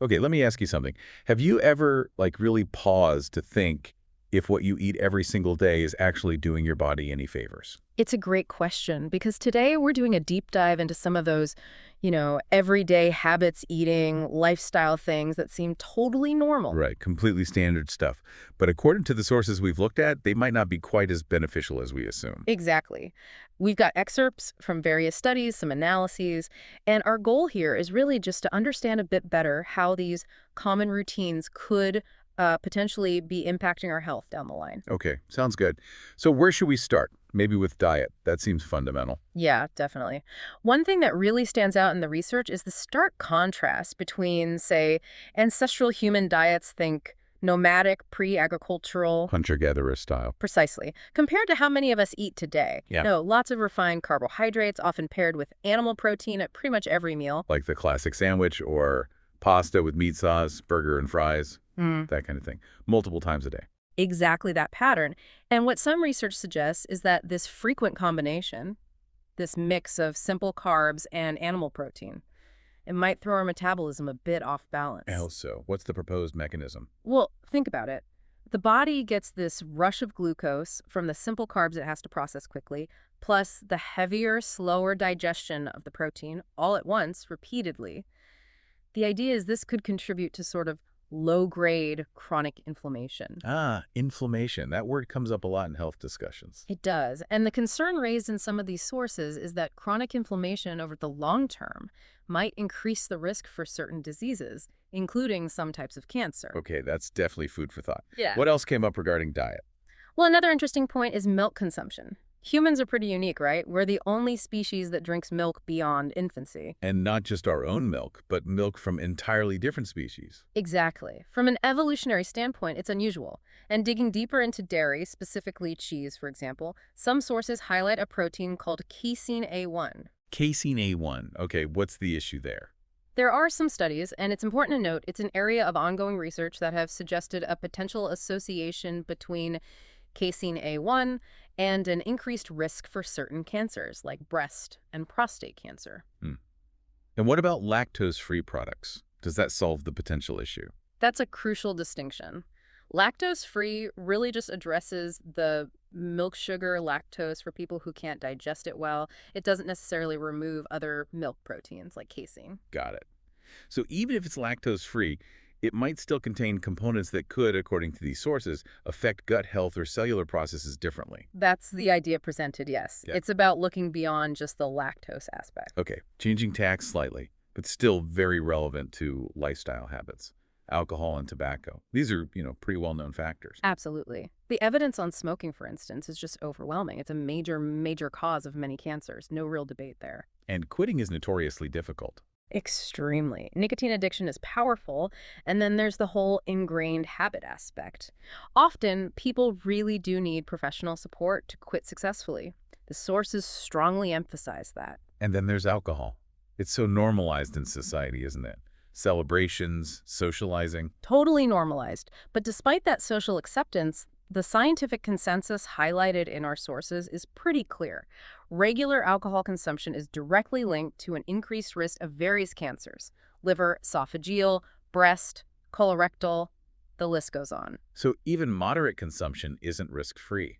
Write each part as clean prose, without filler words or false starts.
Okay, let me ask you something. Have you ever, really paused to think if what you eat every single day is actually doing your body any favors? It's a great question because today we're doing a deep dive into some of those, everyday habits, eating, lifestyle things that seem totally normal. Right, completely standard stuff. But according to the sources we've looked at, they might not be quite as beneficial as we assume. Exactly. We've got excerpts from various studies, some analyses, and our goal here is really just to understand a bit better how these common routines could potentially be impacting our health down the line. Okay, sounds good. So where should we start? Maybe with diet. That seems fundamental. Yeah, definitely. One thing that really stands out in the research is the stark contrast between, say, ancestral human diets, think nomadic, pre-agricultural, Hunter-gatherer style. precisely, compared to how many of us eat today. Yeah. No, lots of refined carbohydrates, often paired with animal protein at pretty much every meal. Like the classic sandwich or pasta with meat sauce, burger and fries, Mm, that kind of thing. Multiple times a day. exactly that pattern. And what some research suggests is that this frequent combination, this mix of simple carbs and animal protein, it might throw our metabolism a bit off balance. Also, what's the proposed mechanism? Well, think about it. The body gets this rush of glucose from the simple carbs it has to process quickly, plus the heavier, slower digestion of the protein all at once, repeatedly. The idea is this could contribute to sort of low-grade chronic inflammation. Ah, inflammation. That word comes up a lot in health discussions. It does. And the concern raised in some of these sources is that chronic inflammation over the long term might increase the risk for certain diseases, including some types of cancer. Okay, that's definitely food for thought. Yeah. What else came up regarding diet? Well, another interesting point is milk consumption. Humans are pretty unique, right? We're the only species that drinks milk beyond infancy. And not just our own milk, but milk from entirely different species. Exactly. From an evolutionary standpoint, it's unusual. And digging deeper into dairy, specifically cheese, for example, some sources highlight a protein called casein A1. Casein A1. Okay, what's the issue there? There are some studies, and it's important to note it's an area of ongoing research that have suggested a potential association between casein A1 and an increased risk for certain cancers, like breast and prostate cancer. Hmm. And what about lactose-free products? Does that solve the potential issue? That's a crucial distinction. Lactose-free really just addresses the milk sugar lactose for people who can't digest it well. It doesn't necessarily remove other milk proteins like casein. Got it. So even if it's lactose-free, it might still contain components that could, according to these sources, affect gut health or cellular processes differently. That's the idea presented, yes. Yeah. It's about looking beyond just the lactose aspect. Okay, changing tack slightly, but still very relevant to lifestyle habits. Alcohol and tobacco. These are, pretty well-known factors. Absolutely. The evidence on smoking, for instance, is just overwhelming. It's a major, major cause of many cancers. No real debate there. And quitting is notoriously difficult. Extremely. Nicotine addiction is powerful, and then there's the whole ingrained habit aspect. Often, people really do need professional support to quit successfully. The sources strongly emphasize that. And then there's alcohol. It's so normalized in society, isn't it? Celebrations, socializing. Totally normalized. But despite that social acceptance, the scientific consensus highlighted in our sources is pretty clear. Regular alcohol consumption is directly linked to an increased risk of various cancers: liver, esophageal, breast, colorectal, the list goes on. So even moderate consumption isn't risk-free.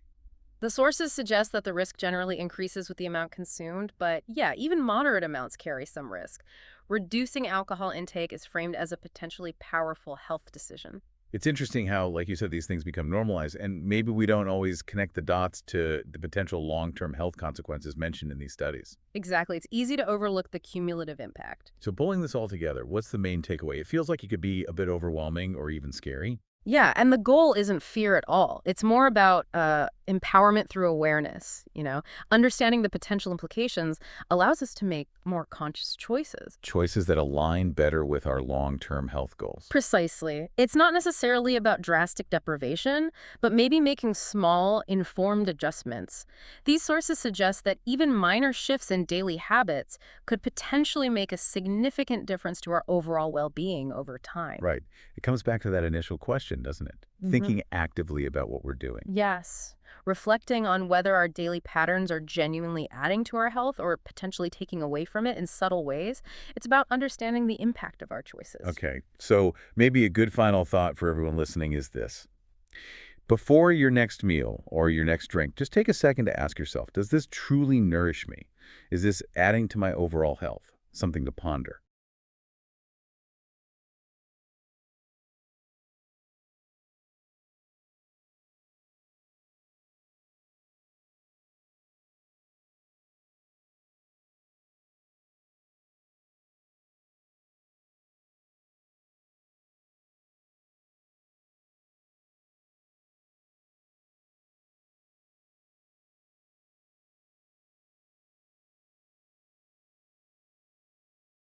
The sources suggest that the risk generally increases with the amount consumed, but yeah, even moderate amounts carry some risk. Reducing alcohol intake is framed as a potentially powerful health decision. It's interesting how, like you said, these things become normalized, and maybe we don't always connect the dots to the potential long-term health consequences mentioned in these studies. Exactly. It's easy to overlook the cumulative impact. So pulling this all together, what's the main takeaway? It feels like it could be a bit overwhelming or even scary. Yeah, and the goal isn't fear at all. It's more about empowerment through awareness, Understanding the potential implications allows us to make more conscious choices. Choices that align better with our long-term health goals. Precisely. It's not necessarily about drastic deprivation, but maybe making small, informed adjustments. These sources suggest that even minor shifts in daily habits could potentially make a significant difference to our overall well-being over time. Right. It comes back to that initial question, doesn't it? Mhm. Thinking actively about what we're doing. Yes. reflecting on whether our daily patterns are genuinely adding to our health or potentially taking away from it in subtle ways. It's about understanding the impact of our choices. Okay, so maybe a good final thought for everyone listening is this. Before your next meal or your next drink, just take a second to ask yourself, does this truly nourish me? Is this adding to my overall health? Something to ponder.